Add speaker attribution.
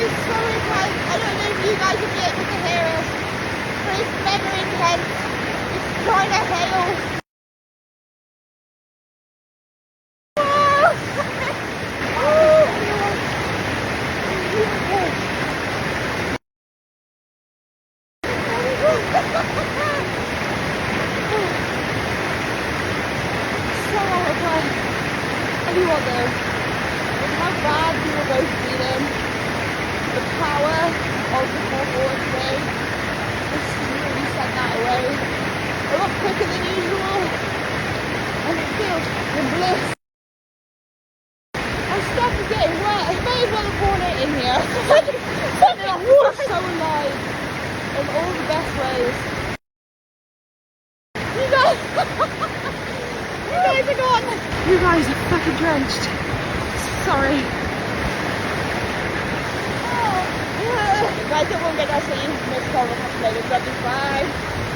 Speaker 1: is so intense. I don't know if you guys will be able to hear us, but it's mega intense. It's trying to hail. Anyone though, with how bad we were both feeling, the power of the floorboard today just really sent that away. A lot quicker than usual, and it feels the bliss. My stuff is getting wet. I may as well have worn it in here. We're so alive in all the best ways. You guys, you guys are gone. You guys are fucking drenched. Sorry. Guys, everyone get us a missed call. Bye.